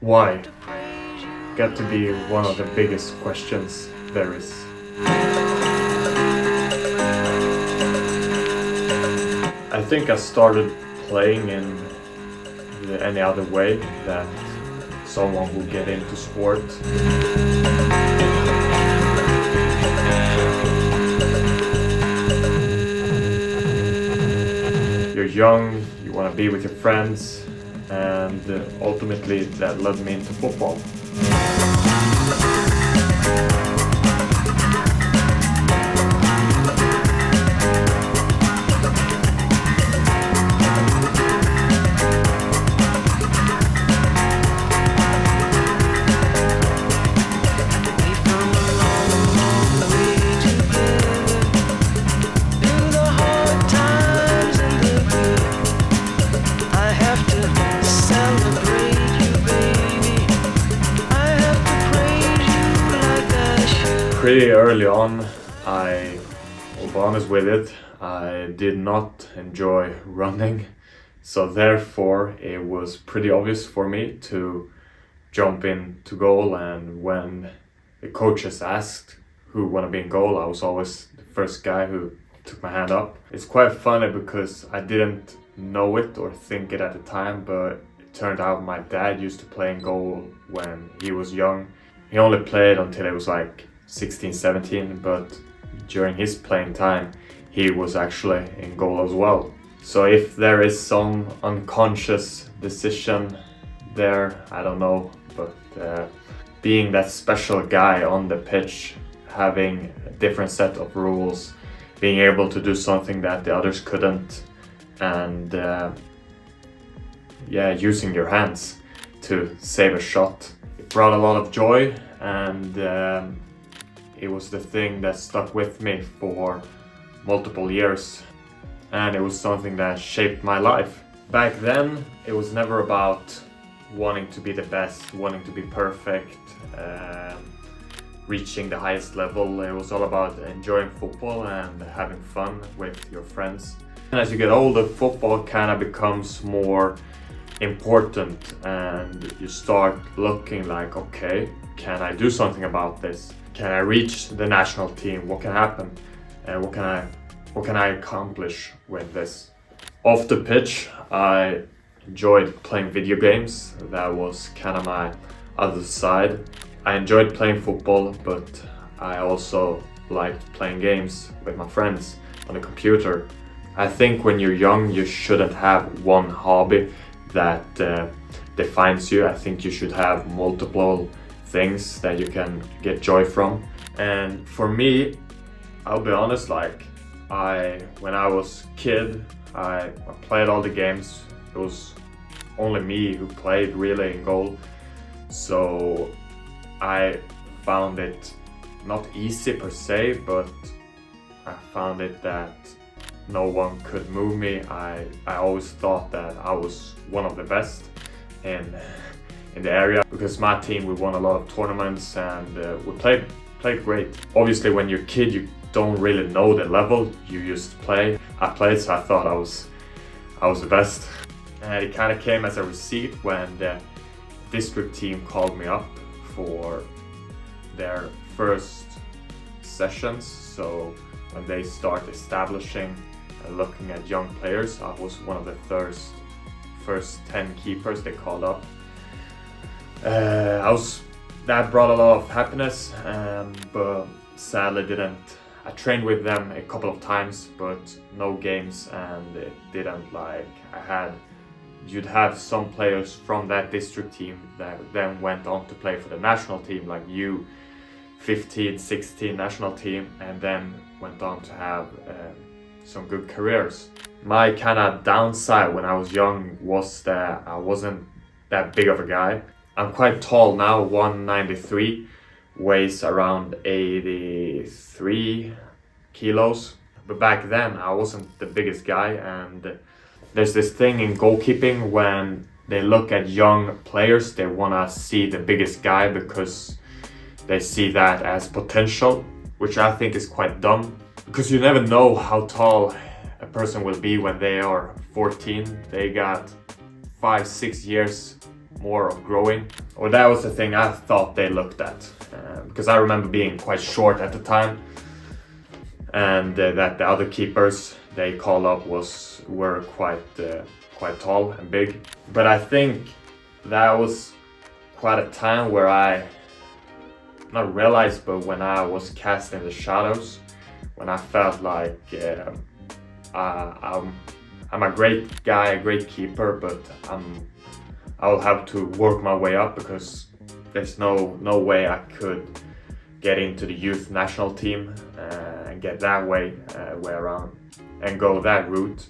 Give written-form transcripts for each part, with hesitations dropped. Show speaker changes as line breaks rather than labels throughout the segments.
Why? Got to be one of the biggest questions there is. I think I started playing in any other way that someone who get into sport. You're young, you want to be with your friends, and ultimately that led me into football. Pretty early on, I will be honest with it, I did not enjoy running, so therefore it was pretty obvious for me to jump into goal. And when the coaches asked who wanna be in goal, I was always the first guy who took my hand up. It's quite funny because I didn't know it or think it at the time, but it turned out my dad used to play in goal when he was young. He only played until he was like 16, 17, but during his playing time, he was actually in goal as well. So if there is some unconscious decision there, I don't know, but being that special guy on the pitch, having a different set of rules, being able to do something that the others couldn't, and using your hands to save a shot, it brought a lot of joy, and it was the thing that stuck with me for multiple years, and it was something that shaped my life. Back then, it was never about wanting to be the best, wanting to be perfect, reaching the highest level. It was all about enjoying football and having fun with your friends. And as you get older, football kind of becomes more important, and you start looking like, okay, can I do something about this? Can I reach the national team? What can happen? And what can I accomplish with this? Off the pitch, I enjoyed playing video games. That was kind of my other side. I enjoyed playing football, but I also liked playing games with my friends on the computer. I think when you're young, you shouldn't have one hobby that defines you. I think you should have multiple things that you can get joy from. And for me, I'll be honest, when I was a kid, I played all the games. It was only me who played really in goal. So I found it not easy per se, but I found it that no one could move me. I always thought that I was one of the best in the area, because my team, we won a lot of tournaments, and we played great. Obviously when you're a kid, you don't really know the level, you just play. I played, so I thought I was the best. And it kind of came as a receipt when the district team called me up for their first sessions. So when they start establishing and looking at young players, I was one of the first 10 keepers they called up. That brought a lot of happiness, but sadly didn't. I trained with them a couple of times, but no games, and it didn't you'd have some players from that district team that then went on to play for the national team, like U15, 16 national team, and then went on to have some good careers. My kind of downside when I was young was that I wasn't that big of a guy. I'm quite tall now, 193, weighs around 83 kilos. But back then I wasn't the biggest guy, and there's this thing in goalkeeping when they look at young players, they want to see the biggest guy because they see that as potential, which I think is quite dumb, because you never know how tall a person will be when they are 14. They got 5-6 years more of growing. Or that was the thing I thought they looked at. Because I remember being quite short at the time, and that the other keepers they called up were quite tall and big. But I think that was quite a time where I not realized, but when I was cast in the shadows, when I felt like I'm a great guy, a great keeper, but I will have to work my way up, because there's no way I could get into the youth national team and get that way around and go that route.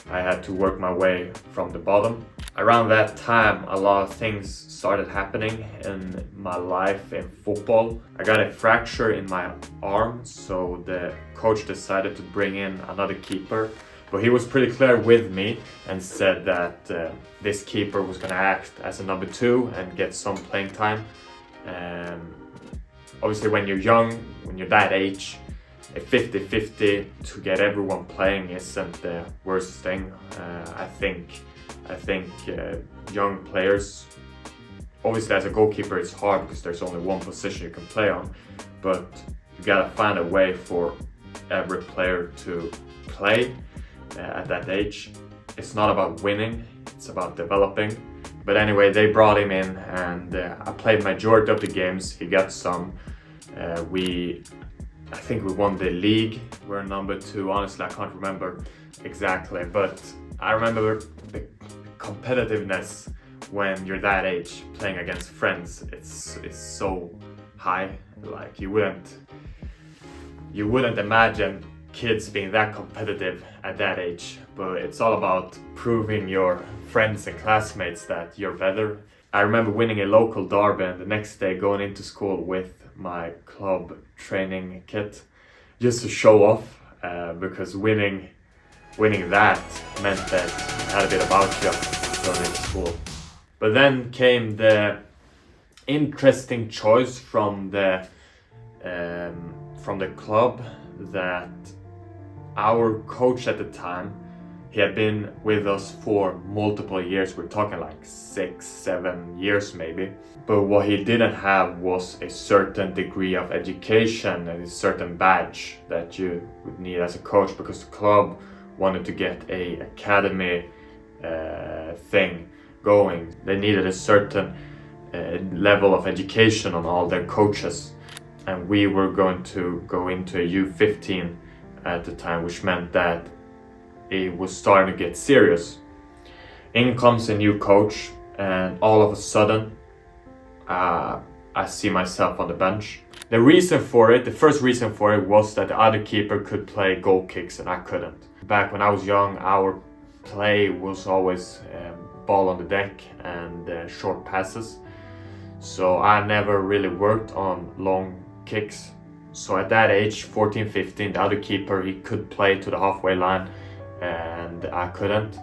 I had to work my way from the bottom. Around that time, a lot of things started happening in my life in football. I got a fracture in my arm, so the coach decided to bring in another keeper. But he was pretty clear with me and said that this keeper was going to act as a number 2 and get some playing time. Obviously, when you're young, when you're that age, a 50-50 to get everyone playing isn't the worst thing. I think young players, obviously as a goalkeeper it's hard because there's only one position you can play on, but you gotta find a way for every player to play at that age. It's not about winning, it's about developing. But anyway, they brought him in, and I played majority of the games. He got some. I think we won the league. We're number 2. Honestly, I can't remember exactly, but I remember the competitiveness when you're that age playing against friends. It's so high. Like you wouldn't imagine kids being that competitive at that age, but it's all about proving your friends and classmates that you're better. I remember winning a local derby and the next day going into school with my club training kit just to show off, because winning that meant that you had a bit about you going into school. But then came the interesting choice from the club that our coach at the time, he had been with us for multiple years. We're talking like 6-7 years maybe. But what he didn't have was a certain degree of education and a certain badge that you would need as a coach, because the club wanted to get a academy thing going. They needed a certain level of education on all their coaches. And we were going to go into a U15 at the time, which meant that it was starting to get serious. In comes a new coach, and all of a sudden I see myself on the bench. The first reason for it was that the other keeper could play goal kicks and I couldn't. Back when I was young, our play was always ball on the deck and short passes. So I never really worked on long kicks. So at that age, 14, 15, the other keeper, he could play to the halfway line and I couldn't.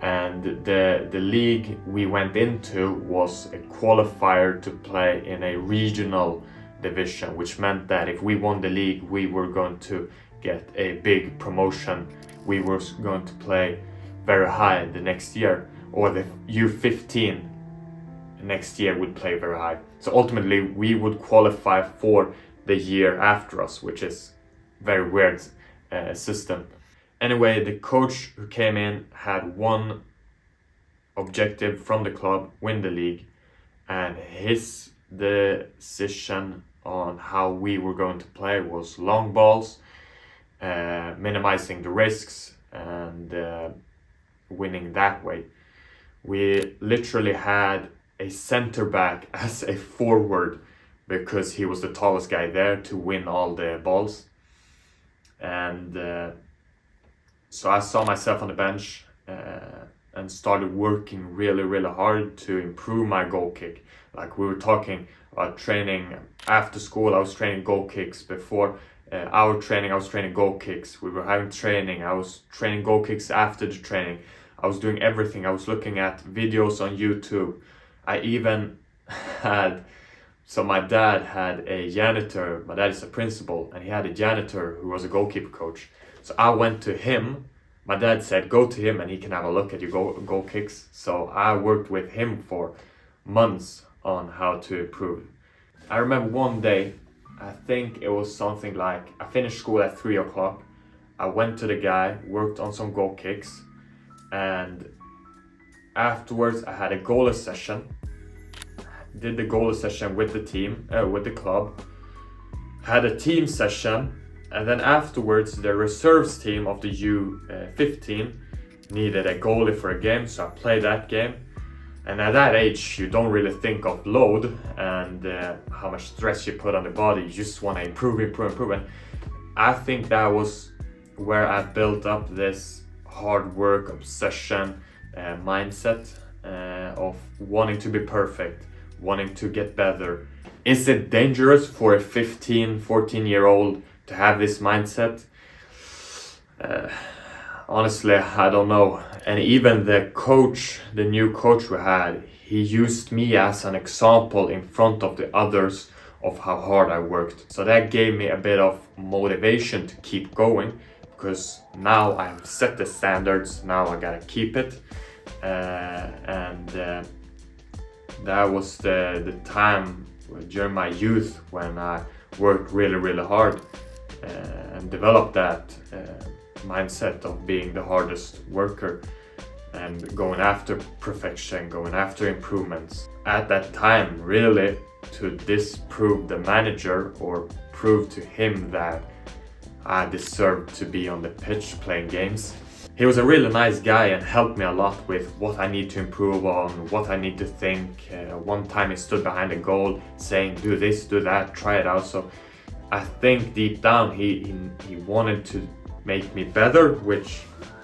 And the league we went into was a qualifier to play in a regional division, which meant that if we won the league, we were going to get a big promotion. We were going to play very high the next year, or the U15 next year would play very high. So ultimately we would qualify for the year after us, which is very weird system. Anyway, the coach who came in had one objective from the club: win the league. And his decision on how we were going to play was long balls, minimizing the risks, and winning that way. We literally had a center back as a forward because he was the tallest guy there to win all the balls. And so I saw myself on the bench and started working really hard to improve my goal kick. Like we were talking about training after school, I was training goal kicks. Before our training, I was training goal kicks. We were having training, I was training goal kicks after the training. I was doing everything. I was looking at videos on YouTube. I even had, so my dad had a janitor, my dad is a principal, and he had a janitor who was a goalkeeper coach. So I went to him. My dad said, go to him and he can have a look at your goal kicks. So I worked with him for months on how to improve. I remember one day, I think it was something like, I finished school at 3 o'clock. I went to the guy, worked on some goal kicks, and afterwards I had a goalie session. Did the goalie session with the team, with the club. Had a team session, and then afterwards the reserves team of the U15 needed a goalie for a game, so I played that game. And at that age, you don't really think of load and how much stress you put on the body. You just want to improve. And I think that was where I built up this hard work, obsession, mindset of wanting to be perfect, wanting to get better. Is it dangerous for a 15, 14-year-old to have this mindset? Honestly, I don't know. And even the coach, the new coach we had, he used me as an example in front of the others of how hard I worked. So that gave me a bit of motivation to keep going, because now I've set the standards, now I gotta keep it. That was the time during my youth when I worked really hard and developed that mindset of being the hardest worker and going after perfection, going after improvements. At that time, really, to disprove the manager or prove to him that I deserved to be on the pitch playing games. He was a really nice guy and helped me a lot with what I need to improve on, what I need to think. One time he stood behind a goal saying, do this, do that, try it out. So I think deep down he wanted to make me better, which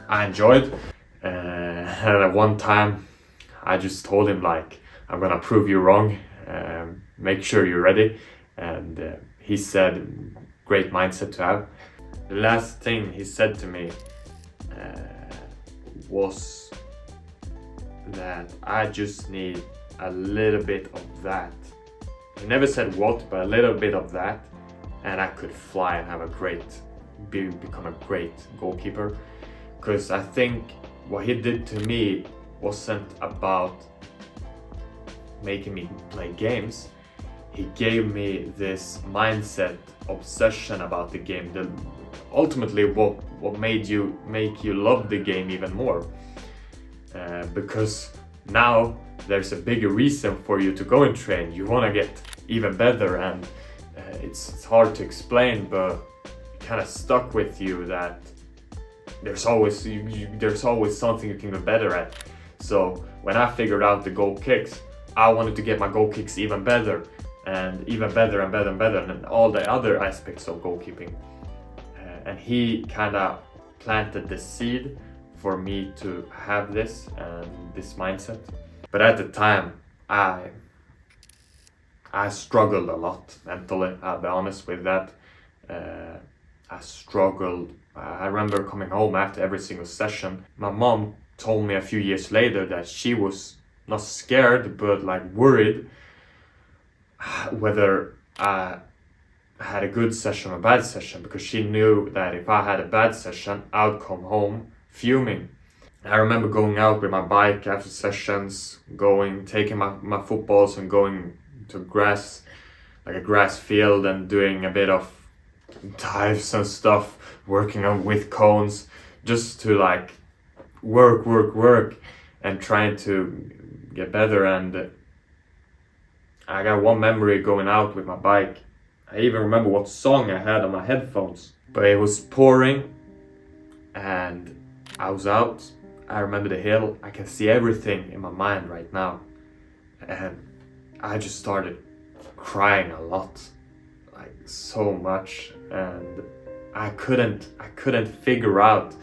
I enjoyed. And at one time I just told him, like, I'm gonna prove you wrong, make sure you're ready. And he said, great mindset to have. The last thing he said to me was that I just need a little bit of that. He never said what, but a little bit of that, and I could fly and have become a great goalkeeper. Because I think what he did to me wasn't about making me play games. He gave me this mindset, obsession about the game. Ultimately, what made you love the game even more. Because now there's a bigger reason for you to go and train. You want to get even better, and it's hard to explain, but it kind of stuck with you that there's always something you can get better at. So when I figured out the goal kicks, I wanted to get my goal kicks even better, and even better and better and better, and all the other aspects of goalkeeping. And he kind of planted the seed for me to have this and this mindset. But at the time, I struggled a lot mentally, I'll be honest with that. I struggled. I remember coming home after every single session. My mom told me a few years later that she was not scared, but like worried whether I had a good session or a bad session, because she knew that if I had a bad session, I would come home fuming. I remember going out with my bike after sessions, taking my footballs and going to a grass field, and doing a bit of dives and stuff, working on with cones, just to like work and trying to get better. And I got one memory going out with my bike. I even remember what song I had on my headphones, but it was pouring and I was out. I remember the hill. I can see everything in my mind right now, and I just started crying a lot, like so much, and I couldn't figure out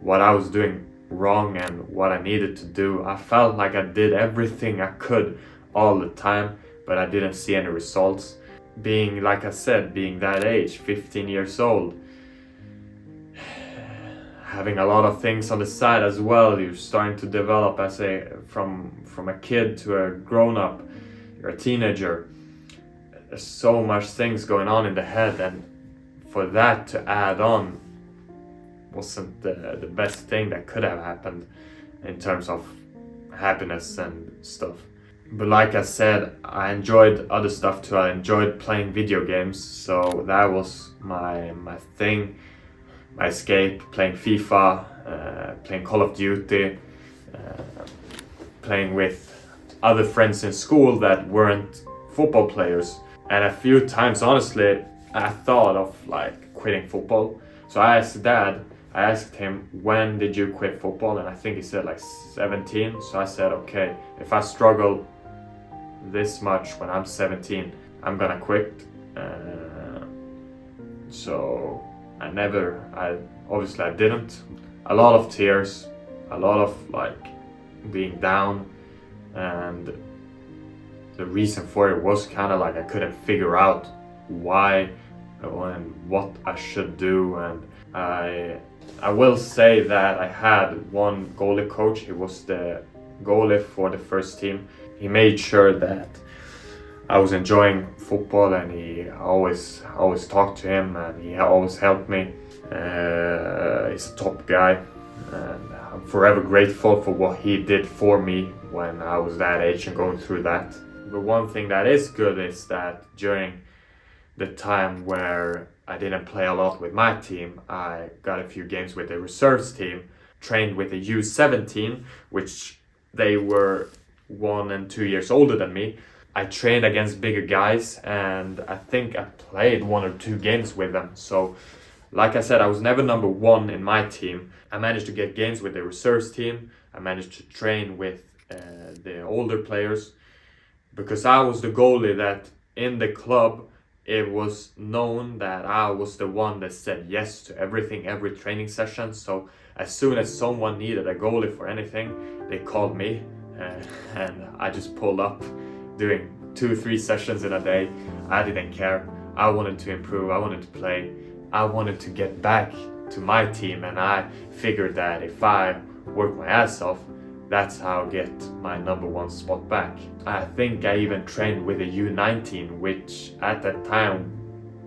what I was doing wrong and what I needed to do. I felt like I did everything I could all the time, but I didn't see any results. Being, like I said, being that age, 15 years old, having a lot of things on the side as well. You're starting to develop from a kid to a grown-up. You're a teenager. There's so much things going on in the head, and for that to add on wasn't the best thing that could have happened in terms of happiness and stuff. But like I said, I enjoyed other stuff too. I enjoyed playing video games, so that was my thing, my escape. Playing FIFA, playing Call of Duty, playing with other friends in school that weren't football players. And a few times, honestly, I thought of like quitting football. So I asked him, when did you quit football? And I think he said like 17. So I said, okay, if I struggle this much when I'm 17, I'm gonna quit. So obviously I didn't. A lot of tears, a lot of like being down, and the reason for it was kind of like I couldn't figure out why and what I should do. And I will say that I had one goalie coach. He was the goalie for the first team. He made sure that I was enjoying football, and he always talked to him, and he always helped me. He's a top guy, and I'm forever grateful for what he did for me when I was that age and going through that. But one thing that is good is that during the time where I didn't play a lot with my team, I got a few games with the reserves team, trained with the U17, which they were 1 and 2 years older than me. I trained against bigger guys, and I think I played 1 or 2 games with them. So like I said, I was never number 1 in my team. I managed to get games with the reserves team. I managed to train with the older players, because I was the goalie that in the club, it was known that I was the one that said yes to everything, every training session. So as soon as someone needed a goalie for anything, they called me, and I just pulled up doing 2-3 sessions in a day. I didn't care. I wanted to improve. I wanted to play. I wanted to get back to my team, and I figured that if I work my ass off, that's how I'll get my number 1 spot back. I think I even trained with a U19, which at that time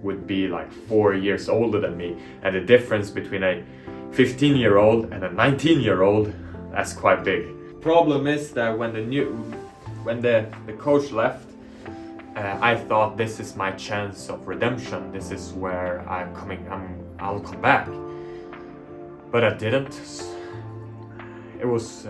would be like 4 years older than me. And the difference between a 15-year-old and a 19-year-old, that's quite big. Problem is that when the coach left, I thought this is my chance of redemption. This is where I'll come back. But I didn't. It was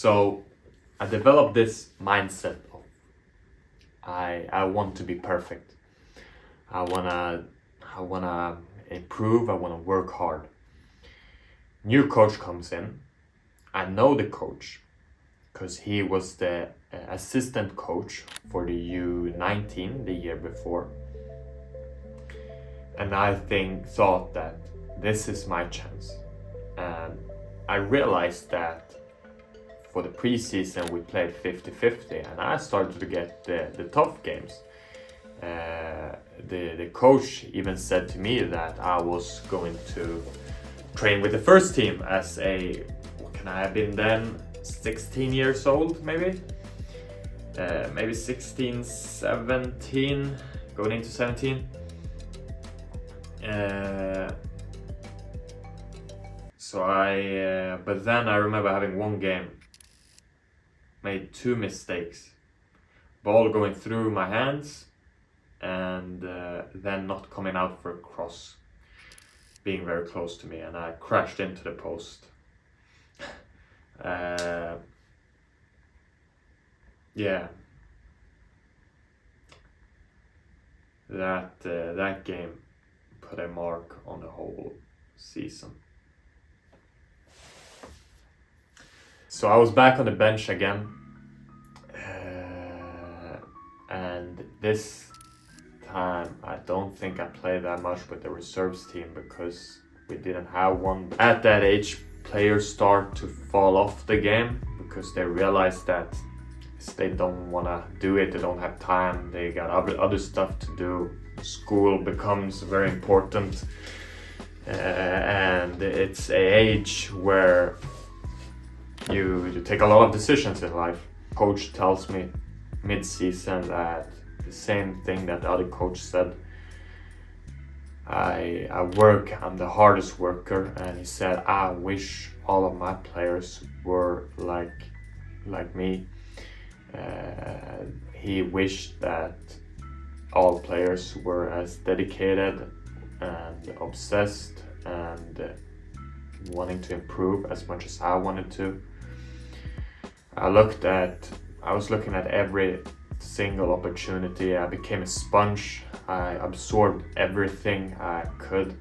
So I developed this mindset of I want to be perfect. I wanna improve. I wanna work hard. New coach comes in. I know the coach because he was the assistant coach for the U19 the year before, and I thought that this is my chance. And I realized that for the preseason we played 50-50, and I started to get the tough games. The coach even said to me that I was going to train with the first team as what can I have been then, 16 years old maybe? Maybe 16, 17, going into 17. But then I remember having one game, made 2 mistakes, ball going through my hands, and then not coming out for a cross, being very close to me, and I crashed into the post. Yeah, that game put a mark on the whole season. So I was back on the bench again, and this time I don't think I played that much with the reserves team because we didn't have one. At that age, players start to fall off the game because they realize that they don't want to do it, they don't have time, they got other stuff to do. School becomes very important, and it's an age where you take a lot of decisions in life. Coach tells me mid-season that the same thing that the other coach said. I'm the hardest worker, and he said, I wish all of my players were like me. He wished that all players were as dedicated and obsessed and wanting to improve as much as I wanted to. I was looking at every single opportunity. I became a sponge. I absorbed everything I could.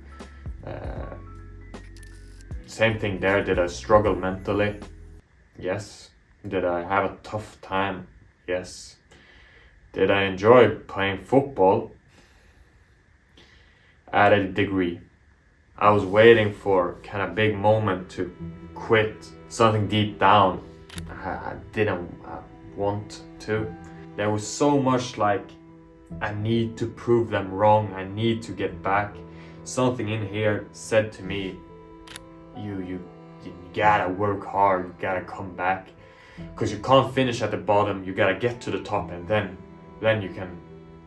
Same thing there. Did I struggle mentally? Yes. Did I have a tough time? Yes. Did I enjoy playing football? At a degree. I was waiting for kind of big moment to quit. Something deep down I didn't want to. There was so much like, I need to prove them wrong, I need to get back. Something in here said to me, you gotta work hard, you gotta come back. Because you can't finish at the bottom, you gotta get to the top, and then you can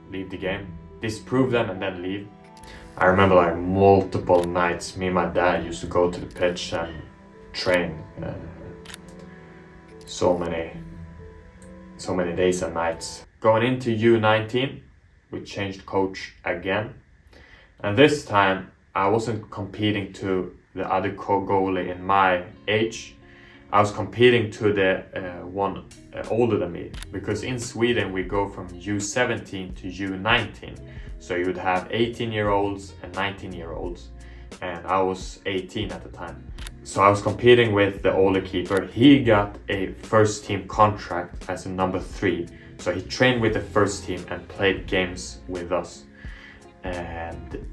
leave the game. Disprove them and then leave. I remember like multiple nights, me and my dad used to go to the pitch and train. So many days and nights. Going into U19, we changed coach again. And this time, I wasn't competing to the other goalie in my age. I was competing to the one older than me. Because in Sweden, we go from U17 to U19. So you would have 18-year-olds and 19-year-olds. And I was 18 at the time. So I was competing with the older keeper. He got a first team contract as a number 3. So he trained with the first team and played games with us. And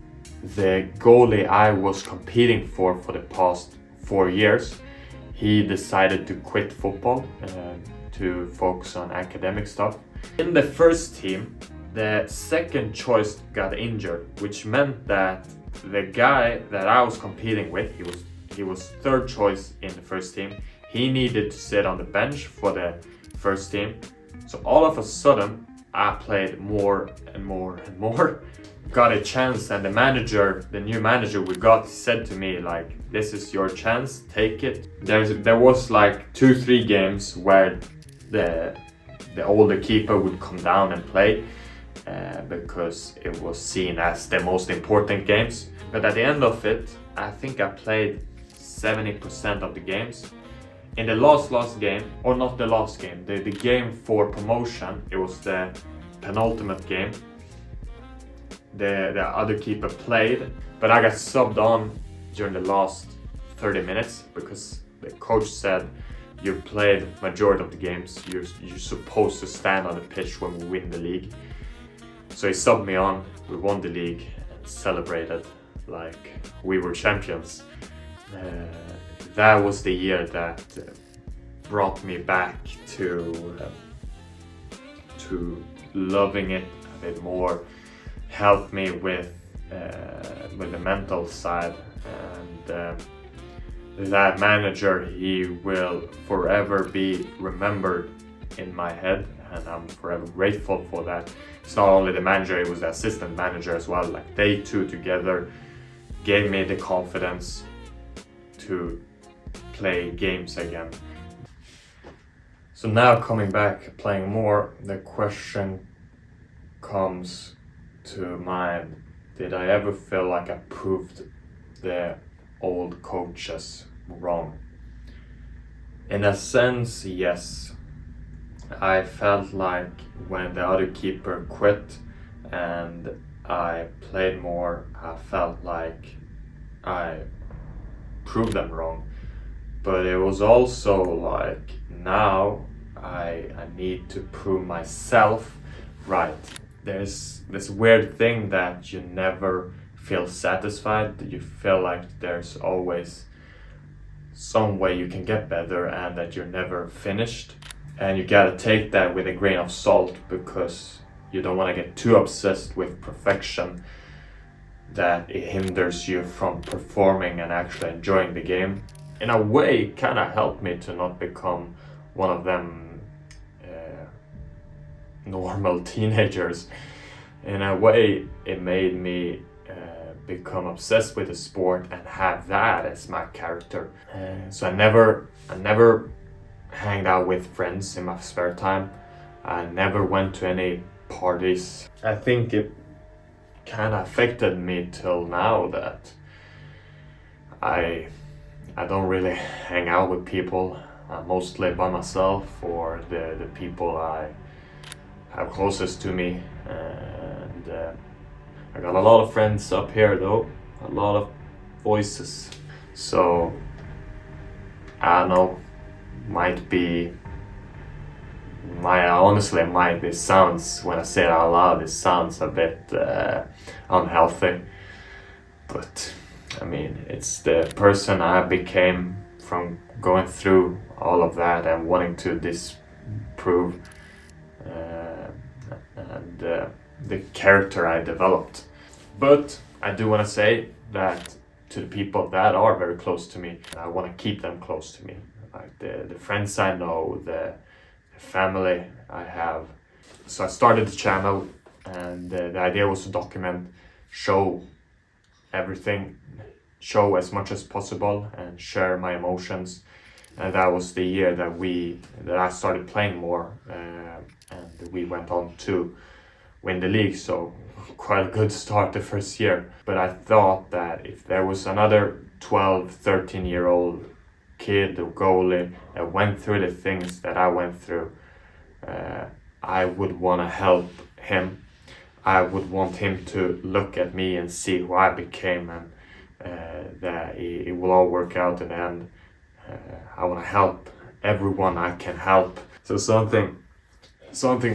the goalie I was competing for the past 4 years, he decided to quit football to focus on academic stuff. In the first team, the second choice got injured, which meant that the guy that I was competing with, he was third choice in the first team. He needed to sit on the bench for the first team. So all of a sudden, I played more and more and more. Got a chance, and the new manager we got, said to me like, this is your chance, take it. There was like 2-3 games where the older keeper would come down and play because it was seen as the most important games. But at the end of it, I think I played 70% of the games. In the last game, or not the last game, the game for promotion, it was the penultimate game. The other keeper played, but I got subbed on during the last 30 minutes because the coach said, you played majority of the games, you're supposed to stand on the pitch when we win the league. So he subbed me on, we won the league and celebrated like we were champions. That was the year that brought me back to loving it a bit more, helped me with the mental side, and that manager, he will forever be remembered in my head, and I'm forever grateful for that. It's not only the manager, it was the assistant manager as well. Like they two together gave me the confidence to play games again. So now coming back, playing more, the question comes to mind, did I ever feel like I proved the old coaches wrong? In a sense, yes. I felt like when the other keeper quit and I played more, I felt like I proved them wrong. But it was also like, now I need to prove myself right. There's this weird thing that you never feel satisfied, that you feel like there's always some way you can get better and that you're never finished. And you gotta take that with a grain of salt, because you don't want to get too obsessed with perfection that it hinders you from performing and actually enjoying the game. In a way, it kind of helped me to not become one of them normal teenagers. In a way, it made me become obsessed with the sport and have that as my character. So I never hanged out with friends in my spare time. I never went to any parties. I think it kind of affected me till now that I don't really hang out with people. I'm mostly by myself or the people I have closest to me. And I got a lot of friends up here though, a lot of voices. So I don't know, it sounds, when I say it out loud, it sounds a bit unhealthy. But I mean, it's the person I became from going through all of that and wanting to disprove, and the character I developed. But I do want to say that to the people that are very close to me, I want to keep them close to me. Like the friends I know, the family I have. So I started the channel, and the idea was to document, show everything, show as much as possible, and share my emotions. And that was the year that I started playing more, and we went on to win the league. So quite a good start the first year. But I thought that if there was another 12, 13-year-old kid or goalie that went through the things that I went through, I would want to help him. I would want him to look at me and see who I became, and that it will all work out in the end. I want to help everyone I can help. So something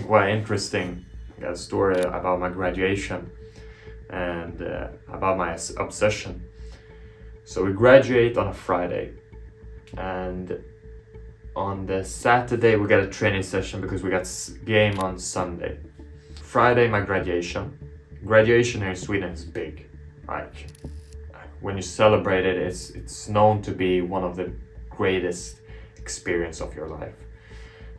quite interesting, a story about my graduation and about my obsession. So we graduate on a Friday, and on the Saturday we got a training session because we got game on Sunday. Friday, my graduation. Graduation here in Sweden is big. Like, when you celebrate it, it's known to be one of the greatest experience of your life.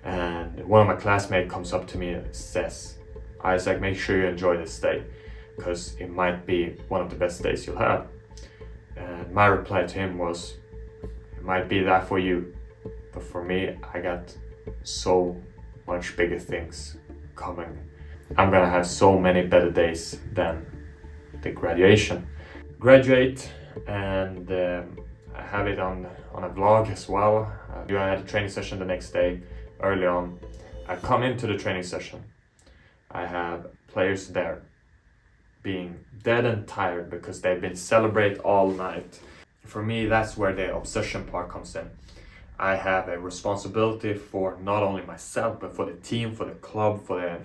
And one of my classmates comes up to me and says, "Isaac, make sure you enjoy this day, because it might be one of the best days you'll have." And my reply to him was, "It might be that for you, but for me, I got so much bigger things coming. I'm gonna have so many better days than the graduation." Graduate, and I have it on a vlog as well. I had a training session the next day, early on. I come into the training session. I have players there being dead and tired because they've been celebrate all night. For me, that's where the obsession part comes in. I have a responsibility for not only myself, but for the team, for the club, for the...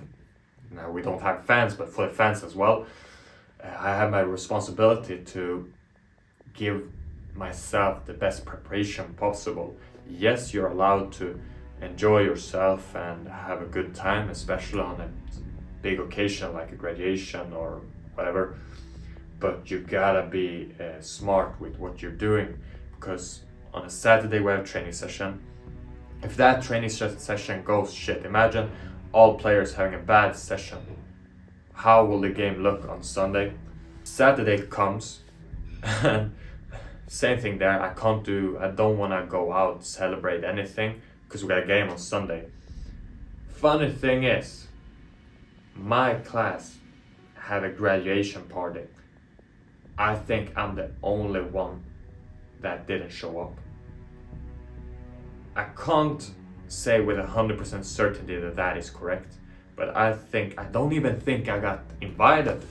Now, we don't have fans, but for the fans as well. I have my responsibility to give myself the best preparation possible. Yes, you're allowed to enjoy yourself and have a good time, especially on a big occasion like a graduation or whatever. But you gotta be smart with what you're doing, because on a Saturday we have a training session. If that training session goes shit, imagine all players having a bad session. How will the game look on Sunday? Saturday comes, and same thing there. I don't want to go out, celebrate anything, because we got a game on Sunday. Funny thing is, my class had a graduation party. I think I'm the only one that didn't show up. I can't say with 100% certainty that that is correct, but I don't even think I got invited.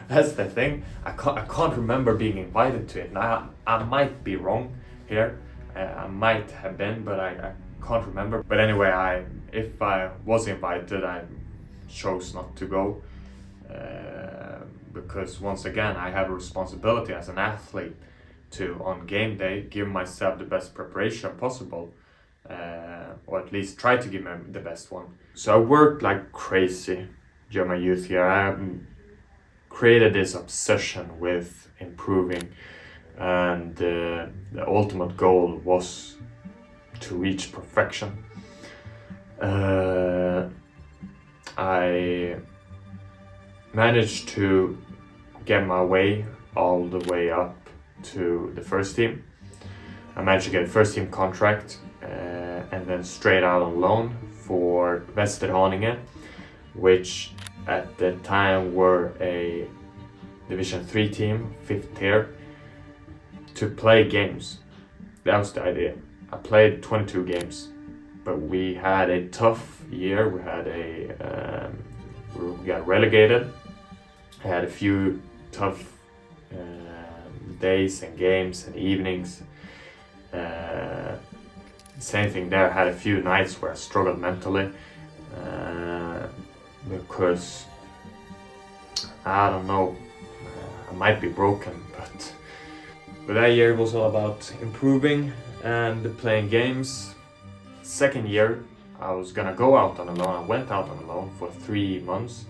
That's the thing. I can't remember being invited to it. Now I might be wrong here. I might have been, but I can't remember. But anyway, if I was invited, I chose not to go, because once again I have a responsibility as an athlete to, on game day, give myself the best preparation possible. or at least try to give me the best one. So I worked like crazy during my youth year. I created this obsession with improving, and the ultimate goal was to reach perfection. I managed to get my way all the way up to the first team. I managed to get a first team contract, and then straight out on loan for Västerhaninge, which at the time were a Division 3 team, 5th tier, to play games. That was the idea. I played 22 games, but we had a tough year. We got relegated. I had a few tough days and games and evenings. Same thing there. I had a few nights where I struggled mentally, because I don't know, I might be broken, but that year was all about improving and playing games. Second year, I was gonna go out on a loan. I went out on a loan for 3 months,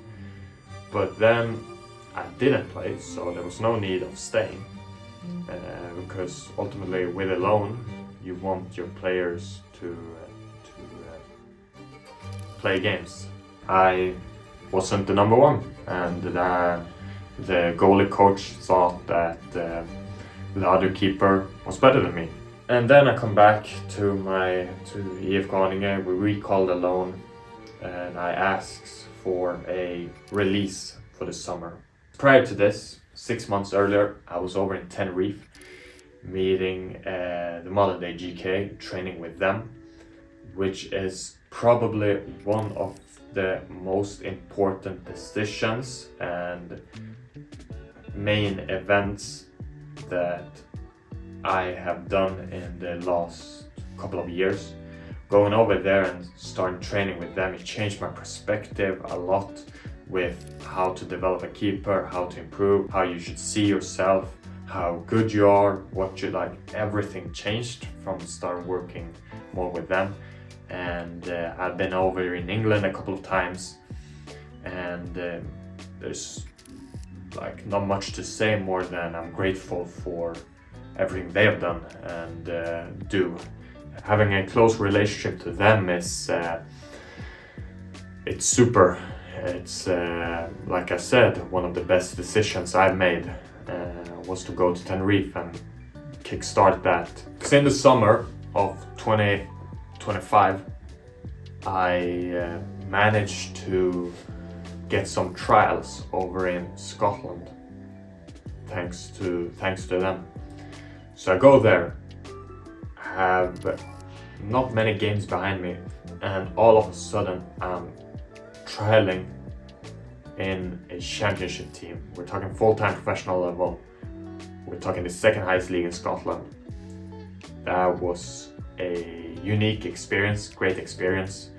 but then I didn't play, so there was no need of staying, because ultimately with a loan, you want your players to play games. I wasn't the number one, and the goalie coach thought that the other keeper was better than me. And then I come back to IFK Haninge. We recall the loan, and I asked for a release for the summer. Prior to this, 6 months earlier, I was over in Tenerife, meeting the modern day GK, training with them, which is probably one of the most important decisions and main events that I have done in the last couple of years. Going over there and starting training with them, it changed my perspective a lot with how to develop a keeper, how to improve, how you should see yourself, how good you are, what you like. Everything changed from starting working more with them. And I've been over in England a couple of times, and there's like not much to say more than I'm grateful for everything they have done and do. Having a close relationship to them is it's super. It's like I said, one of the best decisions I've made was to go to Tenerife and kickstart that. Because in the summer of 2025, I managed to get some trials over in Scotland, thanks to them. So I go there, have not many games behind me, and all of a sudden I'm trialing in a championship team. We're talking full-time professional level. We're talking the second highest league in Scotland. That was a unique experience, great experience.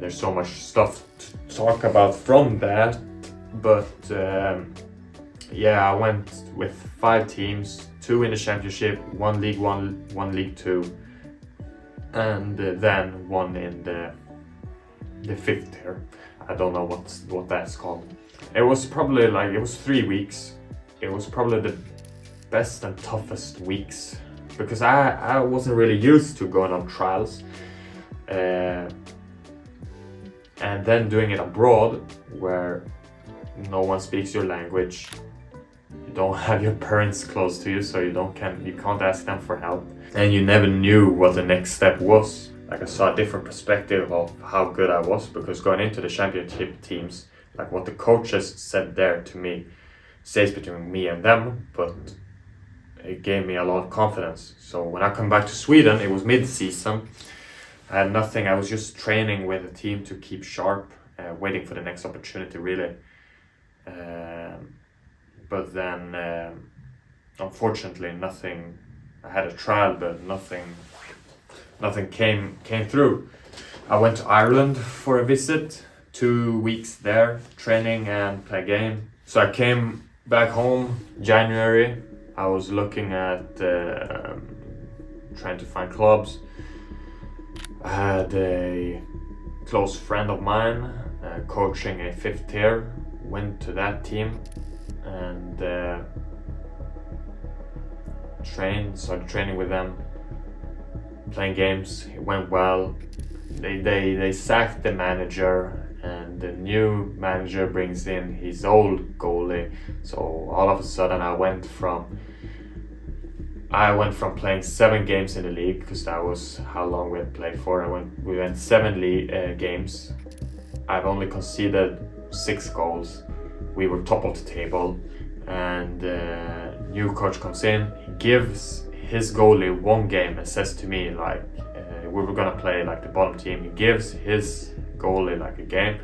There's so much stuff to talk about from that, but yeah, I went with 5 teams, 2 in the championship, 1 League 1, 1 League 2, and then 1 in the 5th tier. I don't know what that's called. It was probably it was 3 weeks. It was probably the best and toughest weeks, because I wasn't really used to going on trials, and then doing it abroad where no one speaks your language. You don't have your parents close to you, so you can't ask them for help, and you never knew what the next step was. Like, I saw a different perspective of how good I was, because going into the championship teams, like what the coaches said there to me stays between me and them, but it gave me a lot of confidence. So when I come back to Sweden, it was mid-season. I had nothing. I was just training with a team to keep sharp, waiting for the next opportunity, really. But then, unfortunately, nothing. I had a trial, but nothing came through. I went to Ireland for a visit, 2 weeks there, training and play game. So I came back home January. I was looking at trying to find clubs. I had a close friend of mine coaching a 5th tier, went to that team and started training with them, playing games. It went well. They sacked the manager, and the new manager brings in his old goalie. So all of a sudden I went from playing 7 games in the league, because that was how long we had played for. We went 7 games. I've only conceded 6 goals. We were top of the table, and new coach comes in. He gives his goalie 1 game and says to me, like, we were gonna play like the bottom team. He gives his goalie like a game,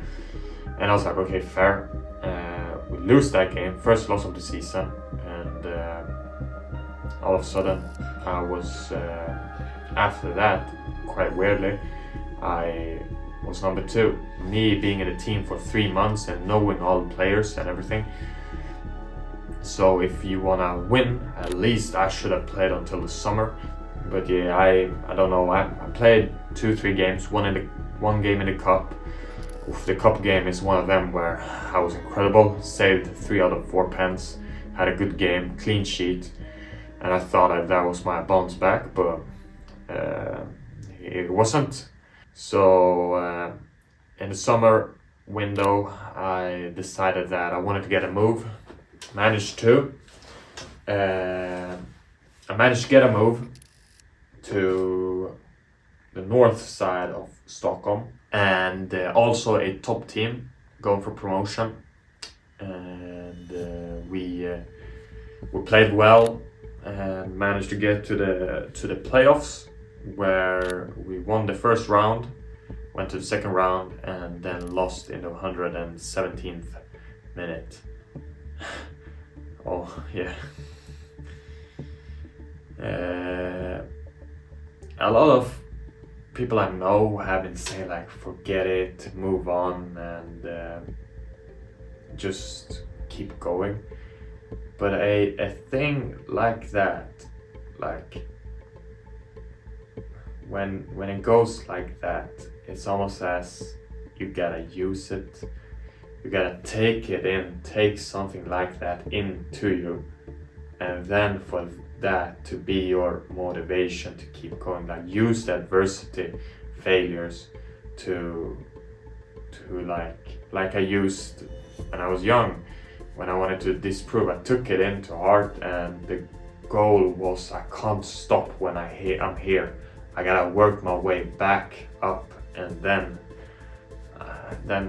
and I was like, okay, fair. We lose that game, first loss of the season, and all of a sudden I was after that, quite weirdly, I was number 2. Me being in the team for 3 months and knowing all the players and everything. So if you wanna win, at least I should have played until the summer. But yeah, I don't know. I played 2-3 games. One game in the cup. Oof, the cup game is one of them where I was incredible. Saved 3 out of 4 pens. Had a good game, clean sheet, and I thought that was my bounce back, but it wasn't. So in the summer window, I decided that I wanted to get a move. Managed to get a move to the north side of Stockholm, and also a top team going for promotion. And we played well and managed to get to the playoffs, where we won the first round, went to the second round, and then lost in the 117th minute. Oh yeah. A lot of people I know have been saying like, forget it, move on, and just keep going. But a thing like that, like when it goes like that, it's almost as you gotta use it. You gotta take it in, take something like that into you, and then for that to be your motivation to keep going. Like, use the adversity, failures to like I used when I was young, when I wanted to disprove. I took it into heart, and the goal was, I can't stop when I'm here. I gotta work my way back up, and then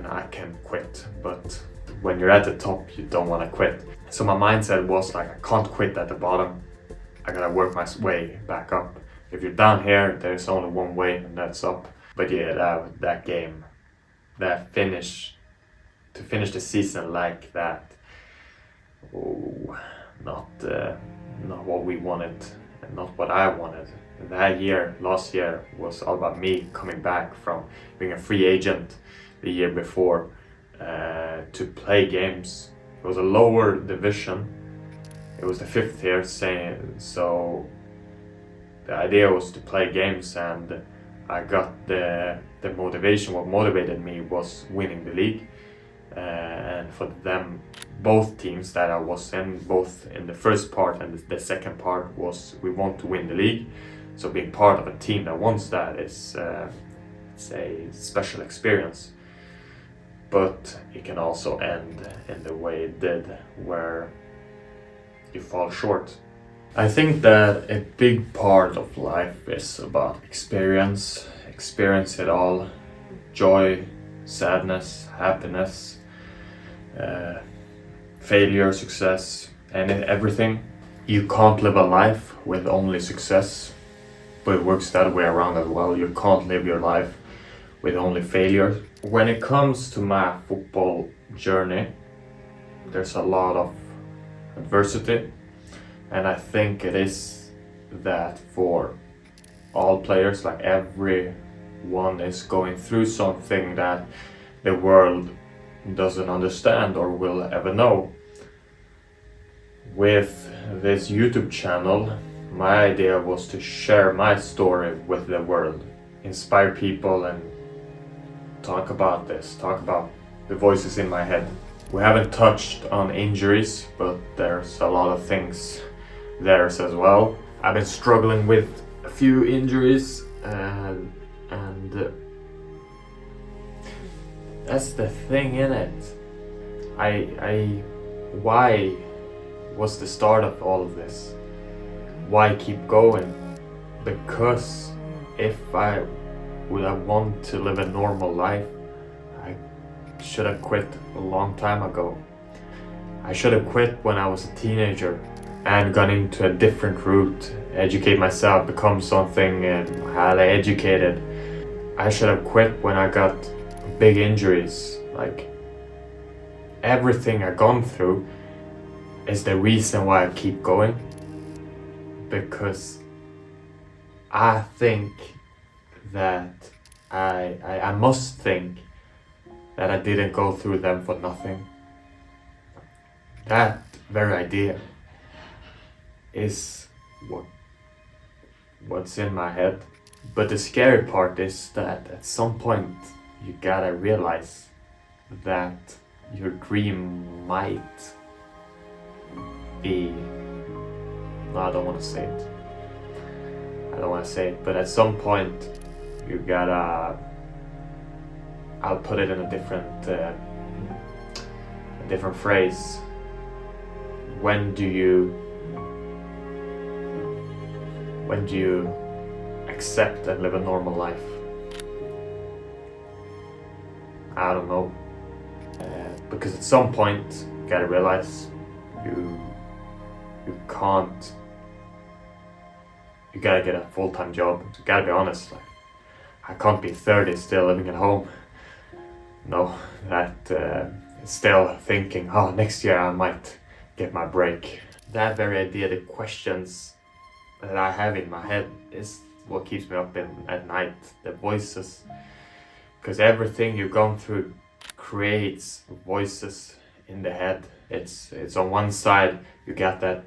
I can quit. But when you're at the top, you don't want to quit. So my mindset was like, I can't quit at the bottom. I gotta work my way back up. If you're down here, there's only one way, and that's up. But yeah, that game, to finish the season like that, not what we wanted, and not what I wanted. Last year was all about me coming back from being a free agent the year before to play games. It was a lower division. It was the 5th tier, so the idea was to play games, and I got the motivation. What motivated me was winning the league, and for them, both teams that I was in, both in the first part and the second part, was we want to win the league. So being part of a team that wants that is it's a special experience. But it can also end in the way it did, where you fall short. I think that a big part of life is about experience it all. Joy, sadness, happiness, failure, success, and everything. You can't live a life with only success, but it works that way around as well. You can't live your life with only failure. When it comes to my football journey, there's a lot of adversity, and I think it is that for all players, like everyone is going through something that the world doesn't understand or will ever know. With this YouTube channel, My idea was to share my story with the world, inspire people and talk about the voices in my head. We haven't touched on injuries, but there's a lot of things there as well. I've been struggling with a few injuries and that's the thing in it. Why was the start of all of this? Why keep going? Because if I would have wanted to live a normal life, I should have quit a long time ago. I should have quit when I was a teenager and gone into a different route, educate myself, become something highly educated. I should have quit when I got big injuries. Like, everything I've gone through is the reason why I keep going, because I think that I must think that I didn't go through them for nothing. That very idea is what's in my head. But the scary part is that at some point you gotta realize that your dream might be... No, I don't want to say it. But at some point you gotta... I'll put it in a different phrase. When do you accept and live a normal life? I don't know. Because at some point you gotta realize you can't. You gotta get a full-time job. You gotta be honest. Like, I can't be 30 still living at home. No, that still thinking, oh, next year I might get my break. That very idea, the questions that I have in my head, is what keeps me up at night. The voices, because everything you've gone through creates voices in the head. It's on one side you got that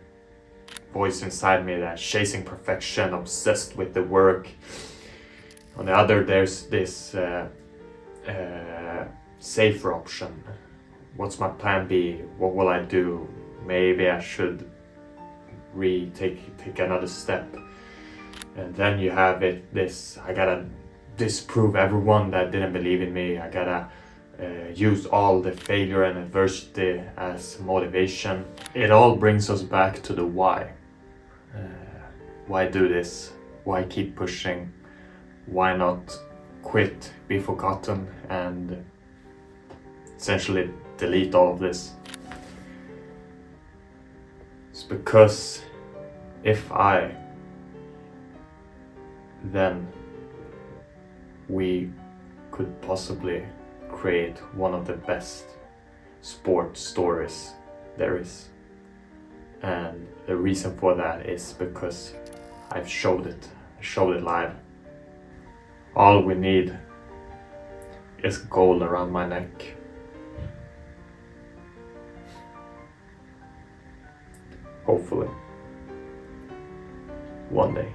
voice inside me that's chasing perfection, obsessed with the work. On the other, there's this safer option. What's my plan B? What will I do? Maybe I should take another step. And then you have this, I gotta disprove everyone that didn't believe in me. I gotta use all the failure and adversity as motivation. It all brings us back to the why. Why do this? Why keep pushing? Why not quit, be forgotten, and essentially delete all of this? It's because if then we could possibly create one of the best sports stories there is. And the reason for that is because I've showed it live. All we need is gold around my neck. Hopefully. One day.